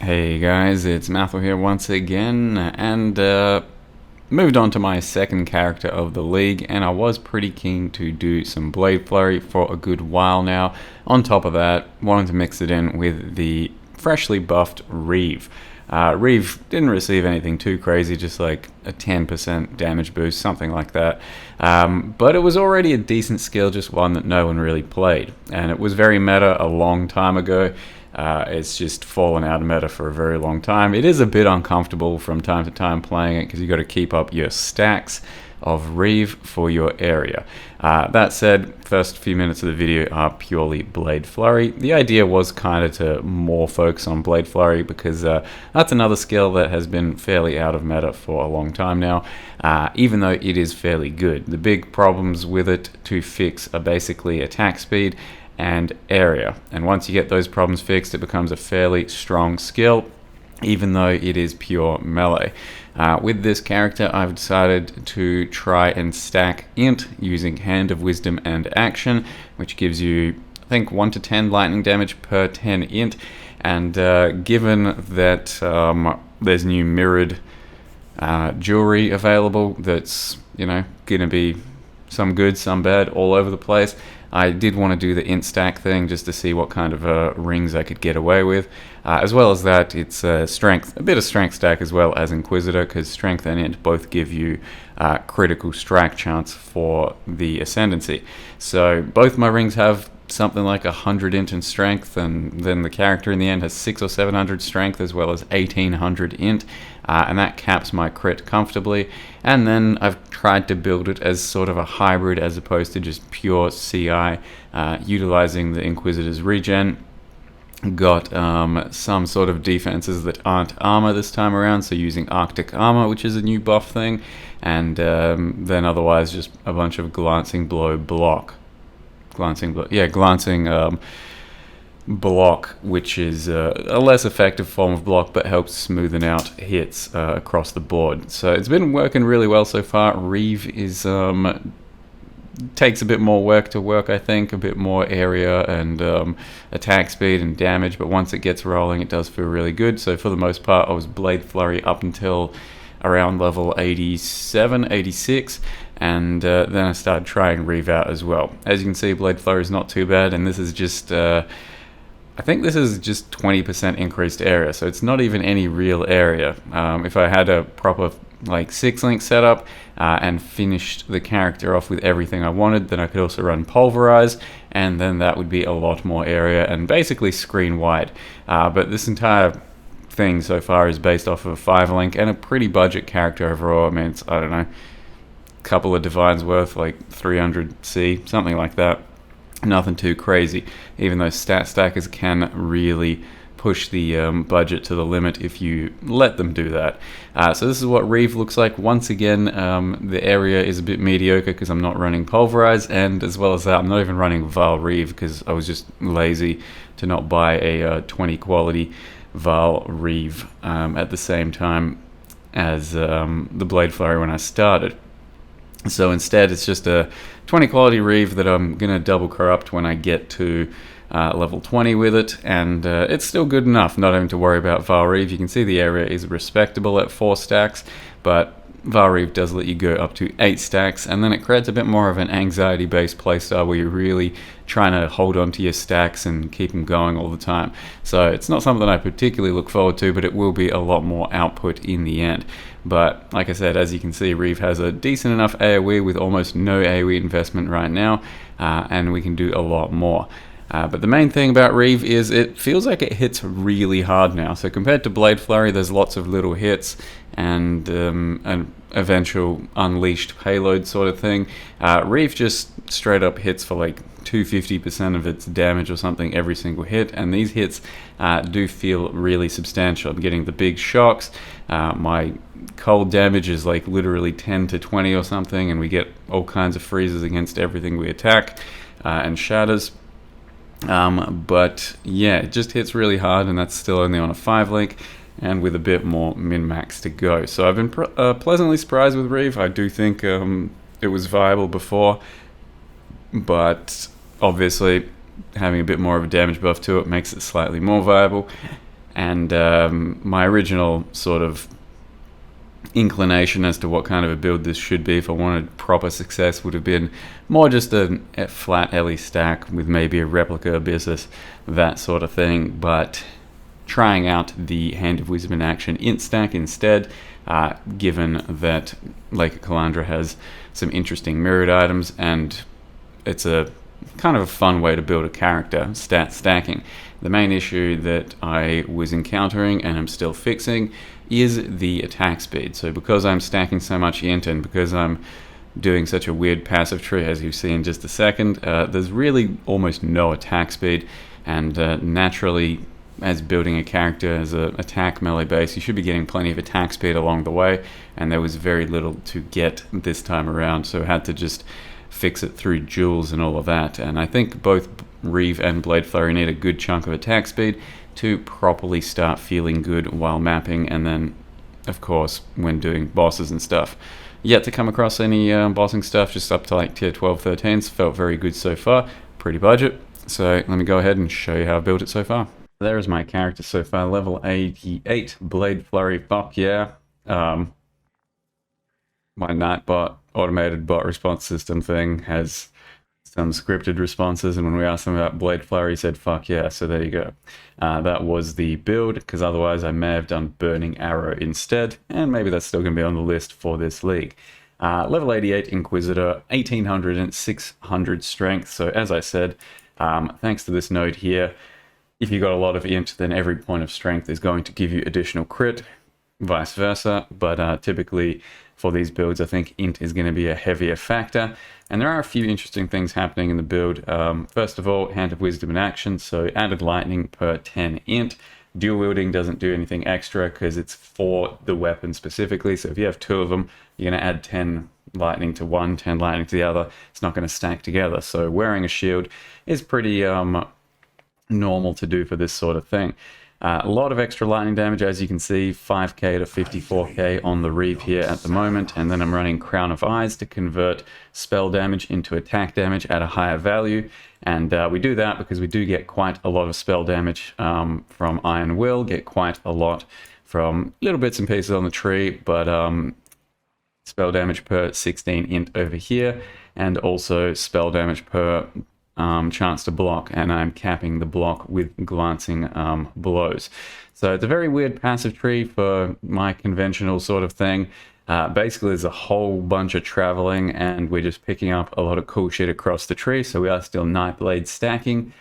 Hey guys, it's Mathel here once again, and moved on to my second character of the league, and I was pretty keen to do some Blade Flurry for a good while now. On top of that, wanted to mix it in with the freshly buffed Reave. Reave didn't receive anything too crazy, just like a 10% damage boost, something like that. But it was already a decent skill, just one that no one really played. And it was very meta a long time ago. It's just fallen out of meta for a very long time. It is a bit uncomfortable from time to time playing it because you've got to keep up your stacks of Reave for your area. That said, first few minutes of the video are purely Blade Flurry. The idea was kind of to more focus on Blade Flurry because that's another skill that has been fairly out of meta for a long time now, even though it is fairly good. The big problems with it to fix are basically attack speed and area, and once you get those problems fixed, it becomes a fairly strong skill, even though it is pure melee. With this character, I've decided to try and stack int using Hand of Wisdom and Action, which gives you, I think, 1 to 10 lightning damage per 10 int, and given that there's new mirrored jewelry available that's, gonna be some good, some bad, all over the place, I did want to do the int stack thing just to see what kind of rings I could get away with. As well as that, it's strength, a bit of strength stack as well as Inquisitor, because strength and int both give you critical strike chance for the ascendancy. So both my rings have something like 100 int and strength, and then the character in the end has 600 or 700 strength as well as 1800 int, and that caps my crit comfortably. And then I've tried to build it as sort of a hybrid as opposed to just pure CI, utilizing the Inquisitor's regen. Got some sort of defenses that aren't armor this time around, so using Arctic armor, which is a new buff thing, and then otherwise just a bunch of glancing block, which is a less effective form of block but helps smoothen out hits across the board. So it's been working really well so far. Reave is takes a bit more work to work, I think, a bit more area and attack speed and damage, but once it gets rolling it does feel really good. So for the most part I was Blade Flurry up until around level 87, 86, and then I started trying Reave out as well. As you can see, Blade Flurry is not too bad, and this is just I think this is just 20% increased area, so it's not even any real area. If I had a proper 6-link setup and finished the character off with everything I wanted, then I could also run Pulverize, and then that would be a lot more area and basically screen wide. But this entire thing so far is based off of a 5-link and a pretty budget character overall. I mean, it's, I don't know, a couple of divines worth, like 300 C, something like that. Nothing too crazy, even though stat stackers can really push the budget to the limit if you let them do that. So this is what Reave looks like. Once again, the area is a bit mediocre because I'm not running Pulverize, and as well as that, I'm not even running Val Reave because I was just lazy to not buy a 20 quality Val Reave at the same time as the Blade Flurry when I started. So instead it's just a 20 quality Reave that I'm going to double corrupt when I get to level 20 with it, and it's still good enough not having to worry about Val Reave. You can see the area is respectable at 4 stacks, but Val Reave does let you go up to 8 stacks, and then it creates a bit more of an anxiety-based playstyle where you're really trying to hold on to your stacks and keep them going all the time. So it's not something I particularly look forward to, but it will be a lot more output in the end. But like I said, as you can see, Reave has a decent enough AoE with almost no AoE investment right now, and we can do a lot more. But the main thing about Reave is it feels like it hits really hard now. So compared to Blade Flurry, there's lots of little hits and an eventual unleashed payload sort of thing. Reave just straight up hits for like 250% of its damage or something every single hit, and these hits do feel really substantial. I'm getting the big shocks. My cold damage is like literally 10 to 20 or something, and we get all kinds of freezes against everything we attack and shatters. But yeah, it just hits really hard, and that's still only on a 5-link and with a bit more min-max to go. So I've been pleasantly surprised with Reave. I do think it was viable before, but obviously having a bit more of a damage buff to it makes it slightly more viable. And my original sort of inclination as to what kind of a build this should be if I wanted proper success would have been more just a flat Ellie stack with maybe a replica Abyssus, that sort of thing, but trying out the Hand of Wisdom in Action int stack instead, given that Lake of Calandra has some interesting mirrored items, and it's a kind of a fun way to build a character, stat stacking. The main issue that I was encountering and I'm still fixing is the attack speed. So because I'm stacking so much int and because I'm doing such a weird passive tree, as you see in just a second, there's really almost no attack speed, and naturally, as building a character as an attack melee base, you should be getting plenty of attack speed along the way, and there was very little to get this time around, so I had to just fix it through duels and all of that. And I think both Reave and Blade Flurry need a good chunk of attack speed to properly start feeling good while mapping, and then of course when doing bosses and stuff. Yet to come across any bossing stuff, just up to like tier 12, 13s, felt very good so far, pretty budget. So let me go ahead and show you how I've built it so far. There is my character so far, level 88, Blade Flurry, fuck yeah. My Nightbot automated bot response system thing has some scripted responses, and when we asked him about Blade Flurry, he said fuck yeah, so there you go. That was the build, because otherwise I may have done Burning Arrow instead, and maybe that's still going to be on the list for this league. Level 88 Inquisitor, 1800 and 600 strength, so as I said, thanks to this node here, if you got a lot of int, then every point of strength is going to give you additional crit, vice versa, but typically for these builds I think int is going to be a heavier factor, and there are a few interesting things happening in the build. First of all, Hand of Wisdom in Action, so added lightning per 10 int. Dual wielding doesn't do anything extra because it's for the weapon specifically, so if you have two of them, you're going to add 10 lightning to one, 10 lightning to the other. It's not going to stack together, so wearing a shield is pretty normal to do for this sort of thing. A lot of extra lightning damage, as you can see, 5k to 54k on the Reave here at the moment, and then I'm running Crown of Eyes to convert spell damage into attack damage at a higher value, and we do that because we do get quite a lot of spell damage from Iron Will, get quite a lot from little bits and pieces on the tree, but spell damage per 16 int over here, and also spell damage per chance to block, and I'm capping the block with glancing blows. So it's a very weird passive tree for my conventional sort of thing. Basically there's a whole bunch of traveling, and we're just picking up a lot of cool shit across the tree, so we are still Nightblade stacking,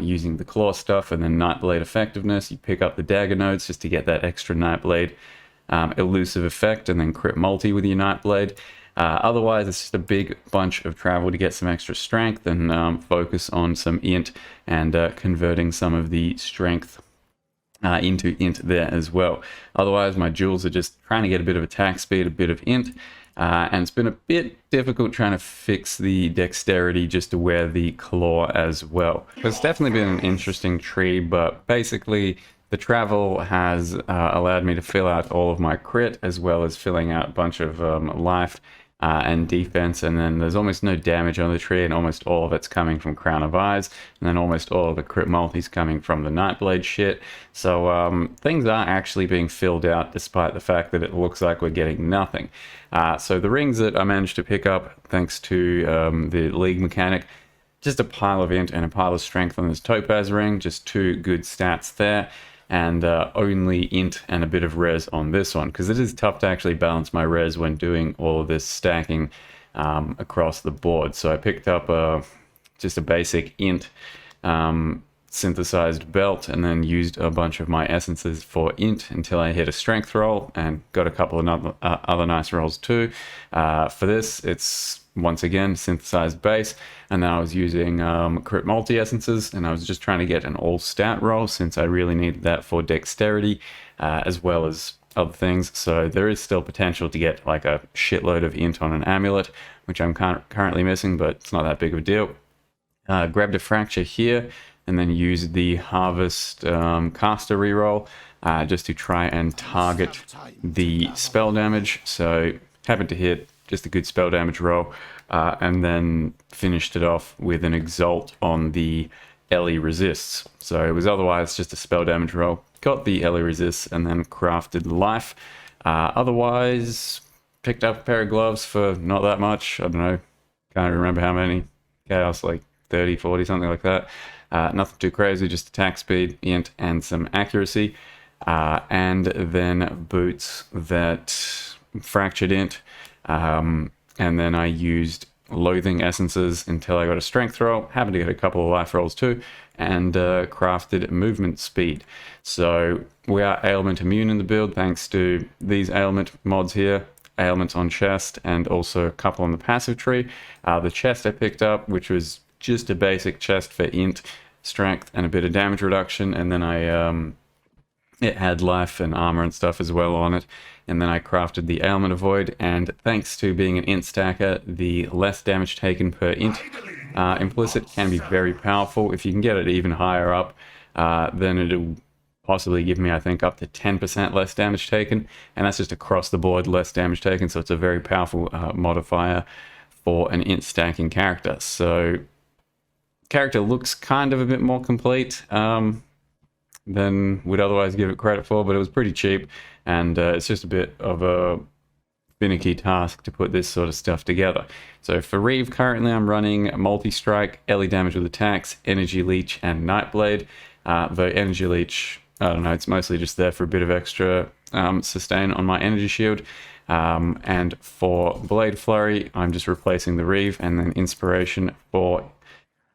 using the claw stuff, and then Nightblade effectiveness. You pick up the dagger nodes just to get that extra Nightblade elusive effect, and then crit multi with your Nightblade. Otherwise, it's just a big bunch of travel to get some extra strength and focus on some int and converting some of the strength into int there as well. Otherwise, my duels are just trying to get a bit of attack speed, a bit of int, and it's been a bit difficult trying to fix the dexterity just to wear the claw as well. It's definitely been an interesting tree, but basically the travel has allowed me to fill out all of my crit, as well as filling out a bunch of life and defense, and then there's almost no damage on the tree, and almost all of it's coming from Crown of Eyes, and then almost all of the crit multis coming from the Nightblade shit. So things are actually being filled out, despite the fact that it looks like we're getting nothing. So the rings that I managed to pick up, thanks to the league mechanic, just a pile of int and a pile of strength on this topaz ring, just two good stats there. And only int and a bit of res on this one, because it is tough to actually balance my res when doing all of this stacking across the board. So I picked up just a basic int synthesized belt, and then used a bunch of my essences for int until I hit a strength roll, and got a couple of other nice rolls too. For this, it's once again synthesized base, and then I was using crit multi essences, and I was just trying to get an all stat roll since I really needed that for dexterity as well as other things. So there is still potential to get like a shitload of int on an amulet, which I'm currently missing, but it's not that big of a deal. Grabbed a fracture here, and then used the harvest caster reroll just to try and target the spell damage. So happened to hit just a good spell damage roll, and then finished it off with an exalt on the Ellie resists. So it was otherwise just a spell damage roll, got the LE resist and then crafted life. Otherwise, picked up a pair of gloves for not that much. I don't know, can't remember how many. Chaos, like 30, 40, something like that. Nothing too crazy, just attack speed, int, and some accuracy. And then boots that fractured int. And then I used loathing essences until I got a strength roll. Happened to get a couple of life rolls too. And crafted movement speed. So we are ailment immune in the build thanks to these ailment mods here. Ailments on chest and also a couple on the passive tree. The chest I picked up, which was just a basic chest for int, strength, and a bit of damage reduction. And then it had life and armor and stuff as well on it. And then I crafted the ailment avoid. And thanks to being an int stacker, the less damage taken per int implicit can be very powerful. If you can get it even higher up, then it'll possibly give me, I think, up to 10% less damage taken, and that's just across the board less damage taken, so it's a very powerful modifier for an int stacking character. So character looks kind of a bit more complete than we'd otherwise give it credit for, but it was pretty cheap, and it's just a bit of a finicky task to put this sort of stuff together. So for Reave, currently I'm running multi-strike, LE damage with attacks, energy leech, and nightblade. Though energy leech, I don't know, it's mostly just there for a bit of extra sustain on my energy shield. And for blade flurry, I'm just replacing the Reave, and then inspiration for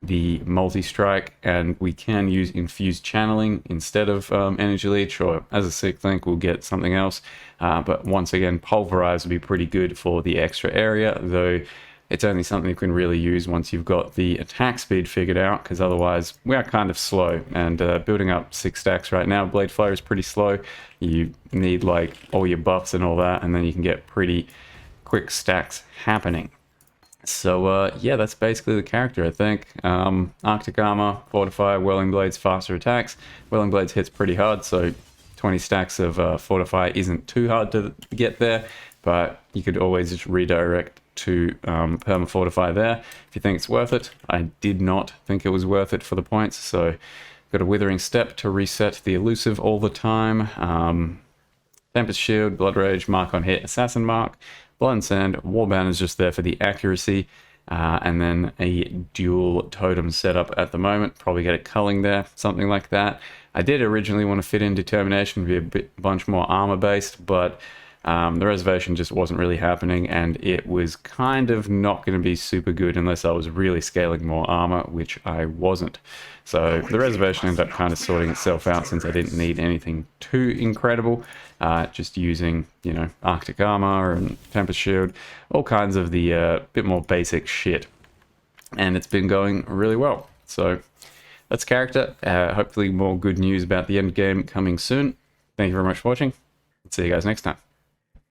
the multi-strike, and we can use infused channeling instead of energy leech, or as a sick link we'll get something else, but once again pulverize would be pretty good for the extra area, though it's only something you can really use once you've got the attack speed figured out, because otherwise we are kind of slow, and building up 6 stacks right now, blade flare is pretty slow. You need like all your buffs and all that, and then you can get pretty quick stacks happening. So yeah, that's basically the character, I think. Arctic armor, fortify, whirling blades, faster attacks. Whirling blades hits pretty hard, so 20 stacks of fortify isn't too hard to get there, but you could always just redirect to perma fortify there if you think it's worth it. I did not think it was worth it for the points, so got a withering step to reset the elusive all the time. Tempest shield, blood rage, mark on hit, assassin mark. Blood and Sand, Warband is just there for the accuracy, and then a dual totem setup at the moment. Probably get a culling there, something like that. I did originally want to fit in Determination, be a bunch more armor based, but the reservation just wasn't really happening, and it was kind of not going to be super good unless I was really scaling more armor, which I wasn't. So the reservation ended up kind of sorting itself out since I didn't need anything too incredible. Just using, you know, Arctic armor and Tempest shield, all kinds of the bit more basic shit. And it's been going really well. So that's character. Hopefully more good news about the end game coming soon. Thank you very much for watching. See you guys next time.